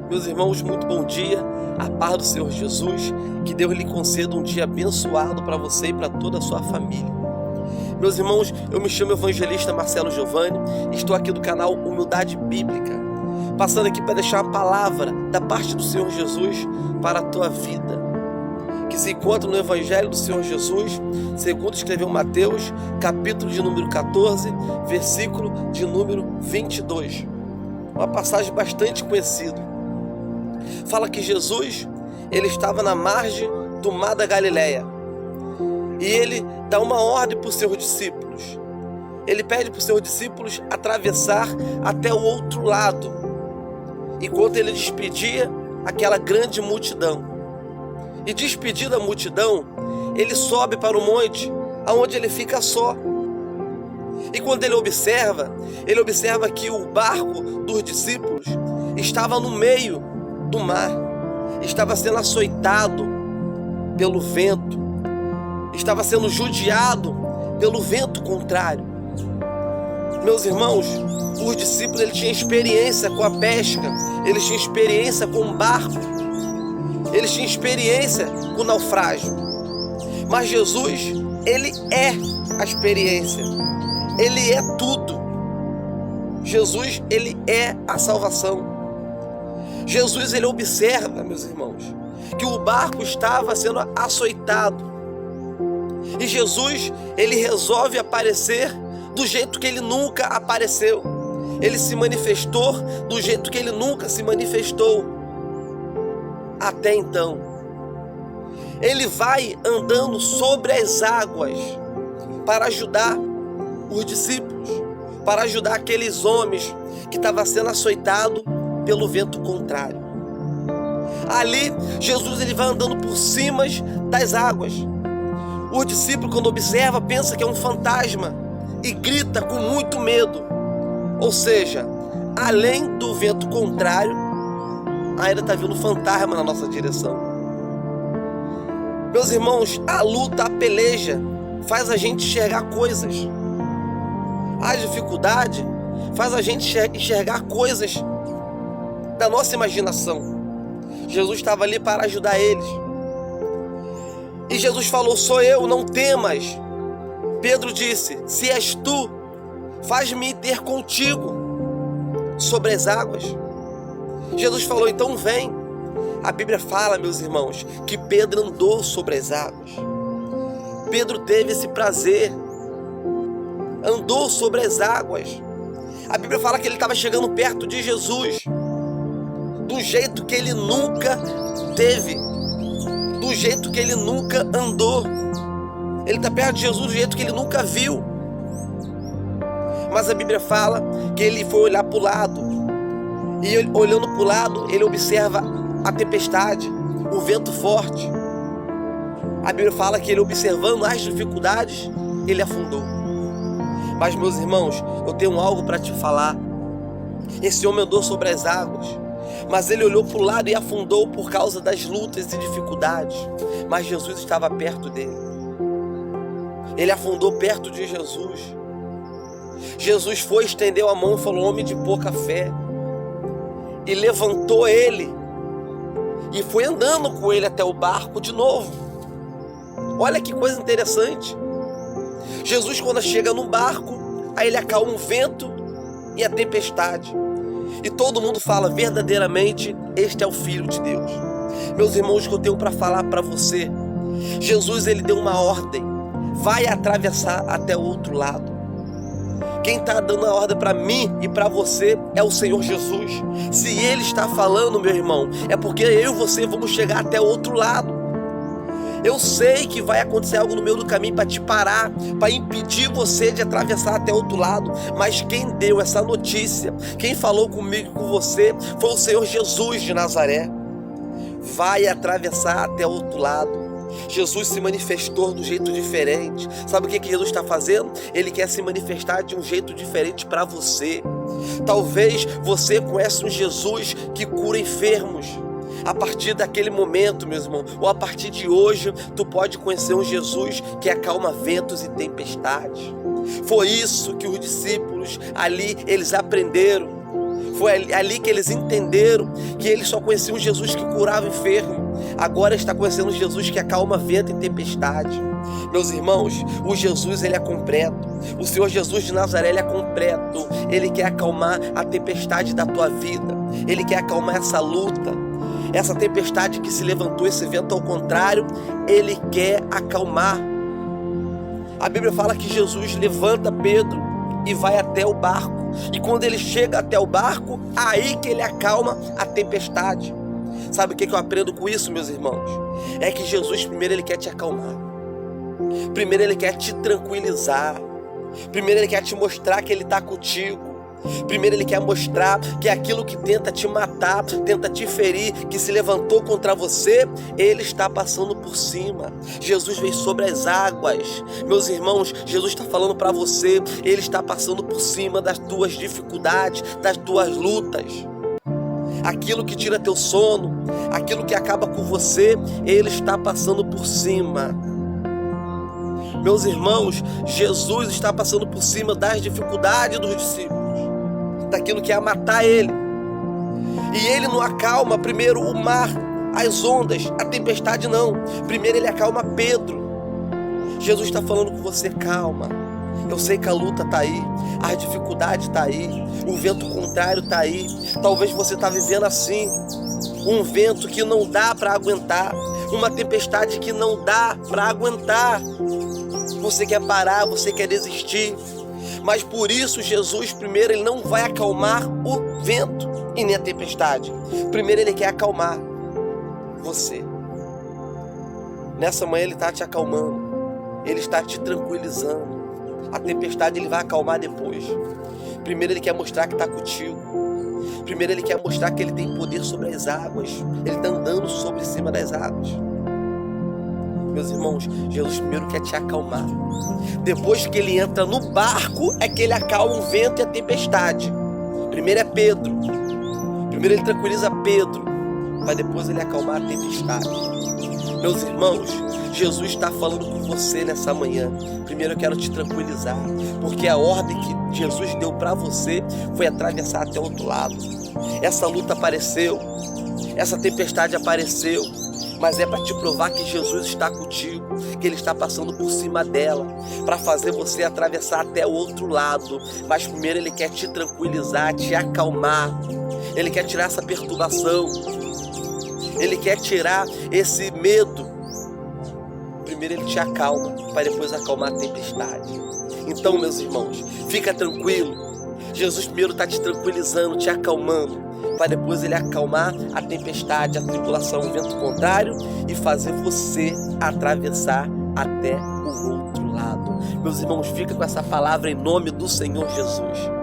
Meus irmãos, muito bom dia, a paz do Senhor Jesus, que Deus lhe conceda um dia abençoado para você e para toda a sua família. Meus irmãos, eu me chamo evangelista Marcelo Giovanni, estou aqui do canal Humildade Bíblica, passando aqui para deixar uma palavra da parte do Senhor Jesus para a tua vida, que se encontra no Evangelho do Senhor Jesus, segundo escreveu Mateus, capítulo de número 14, versículo de número 22. Uma passagem bastante conhecida. Fala que Jesus, ele estava na margem do mar da Galileia, e ele dá uma ordem para os seus discípulos. Ele pede para os seus discípulos atravessar até o outro lado, enquanto ele despedia aquela grande multidão. E despedida a multidão, ele sobe para o monte, aonde ele fica só. E quando ele observa que o barco dos discípulos estava no meio do mar, estava sendo açoitado pelo vento, estava sendo judiado pelo vento contrário. Meus irmãos, os discípulos eles tinham experiência com a pesca, eles tinham experiência com o barco, eles tinham experiência com o naufrágio. Mas Jesus, ele é a experiência, ele é tudo. Jesus, ele é a salvação. Jesus, ele observa, meus irmãos, que o barco estava sendo açoitado. E Jesus, ele resolve aparecer do jeito que ele nunca apareceu. Ele se manifestou do jeito que ele nunca se manifestou até então. Ele vai andando sobre as águas para ajudar os discípulos, para ajudar aqueles homens que estavam sendo açoitados pelo vento contrário. Ali, Jesus ele vai andando por cima das águas. O discípulo, quando observa, pensa que é um fantasma e grita com muito medo. Ou seja, além do vento contrário, ainda está vindo um fantasma na nossa direção. Meus irmãos, a luta, a peleja faz a gente enxergar coisas. A dificuldade faz a gente enxergar coisas da nossa imaginação. Jesus estava ali para ajudar eles. E Jesus falou: sou eu, não temas. Pedro disse: se és tu, faz-me ter contigo sobre as águas. Jesus falou: então vem. A Bíblia fala, meus irmãos, que Pedro andou sobre as águas. Pedro teve esse prazer, andou sobre as águas. A Bíblia fala que ele estava chegando perto de Jesus do jeito que ele nunca teve, do jeito que ele nunca andou. Ele está perto de Jesus do jeito que ele nunca viu. Mas a Bíblia fala que ele foi olhar para o lado, e ele, olhando para o lado, ele observa a tempestade, o vento forte. A Bíblia fala que ele, observando as dificuldades, ele afundou. Mas, meus irmãos, eu tenho algo para te falar. Esse homem andou sobre as águas, mas ele olhou para o lado e afundou por causa das lutas e dificuldades. Mas Jesus estava perto dele. Ele afundou perto de Jesus. Jesus foi, estendeu a mão e falou: homem de pouca fé. E levantou ele e foi andando com ele até o barco de novo. Olha que coisa interessante. Jesus, quando chega no barco, aí ele acalma o vento e a tempestade. E todo mundo fala: verdadeiramente, este é o Filho de Deus. Meus irmãos, o que eu tenho para falar para você, Jesus ele deu uma ordem: vai atravessar até o outro lado. Quem está dando a ordem para mim e para você é o Senhor Jesus. Se Ele está falando, meu irmão, é porque eu e você vamos chegar até o outro lado. Eu sei que vai acontecer algo no meio do caminho para te parar, para impedir você de atravessar até o outro lado. Mas quem deu essa notícia, quem falou comigo e com você, foi o Senhor Jesus de Nazaré. Vai atravessar até o outro lado. Jesus se manifestou de um jeito diferente. Sabe o que Jesus está fazendo? Ele quer se manifestar de um jeito diferente para você. Talvez você conheça um Jesus que cura enfermos. A partir daquele momento, meu irmão, ou a partir de hoje, tu pode conhecer um Jesus que acalma ventos e tempestades. Foi isso que os discípulos ali, eles aprenderam. Foi ali que eles entenderam que eles só conheciam Jesus que curava enfermo. Agora está conhecendo Jesus que acalma vento e tempestade. Meus irmãos, o Jesus, ele é completo. O Senhor Jesus de Nazaré, ele é completo. Ele quer acalmar a tempestade da tua vida. Ele quer acalmar essa luta, essa tempestade que se levantou, esse vento ao contrário. Ele quer acalmar. A Bíblia fala que Jesus levanta Pedro e vai até o barco. E quando ele chega até o barco, aí que ele acalma a tempestade. Sabe o que eu aprendo com isso, meus irmãos? É que Jesus, primeiro, ele quer te acalmar. Primeiro, ele quer te tranquilizar. Primeiro, ele quer te mostrar que ele está contigo. Primeiro, ele quer mostrar que aquilo que tenta te matar, tenta te ferir, que se levantou contra você, ele está passando por cima. Jesus veio sobre as águas. Meus irmãos, Jesus está falando para você, ele está passando por cima das tuas dificuldades, das tuas lutas. Aquilo que tira teu sono, aquilo que acaba com você, ele está passando por cima. Meus irmãos, Jesus está passando por cima das dificuldades dos discípulos, daquilo que ia matar ele. E ele não acalma primeiro o mar, as ondas, a tempestade não. Primeiro ele acalma Pedro. Jesus está falando com você, calma. Eu sei que a luta está aí, a dificuldade está aí, o vento contrário está aí. Talvez você está vivendo assim, um vento que não dá para aguentar, uma tempestade que não dá para aguentar. Você quer parar, você quer desistir. Mas por isso Jesus, primeiro, ele não vai acalmar o vento e nem a tempestade. Primeiro ele quer acalmar você. Nessa manhã ele está te acalmando, ele está te tranquilizando. A tempestade ele vai acalmar depois. Primeiro ele quer mostrar que está contigo. Primeiro ele quer mostrar que ele tem poder sobre as águas. Ele está andando sobre cima das águas. Meus irmãos, Jesus primeiro quer te acalmar. Depois que ele entra no barco, é que ele acalma o vento e a tempestade. Primeiro é Pedro. Primeiro ele tranquiliza Pedro, para depois ele acalmar a tempestade. Meus irmãos, Jesus está falando com você nessa manhã. Primeiro eu quero te tranquilizar, porque a ordem que Jesus deu para você foi atravessar até o outro lado. Essa luta apareceu, essa tempestade apareceu, mas é para te provar que Jesus está contigo, que ele está passando por cima dela, para fazer você atravessar até o outro lado. Mas primeiro ele quer te tranquilizar, te acalmar. Ele quer tirar essa perturbação, ele quer tirar esse medo. Primeiro ele te acalma, para depois acalmar a tempestade. Então, meus irmãos, fica tranquilo. Jesus primeiro está te tranquilizando, te acalmando, para depois ele acalmar a tempestade, a tribulação, o vento contrário, e fazer você atravessar até o outro lado. Meus irmãos, fica com essa palavra em nome do Senhor Jesus.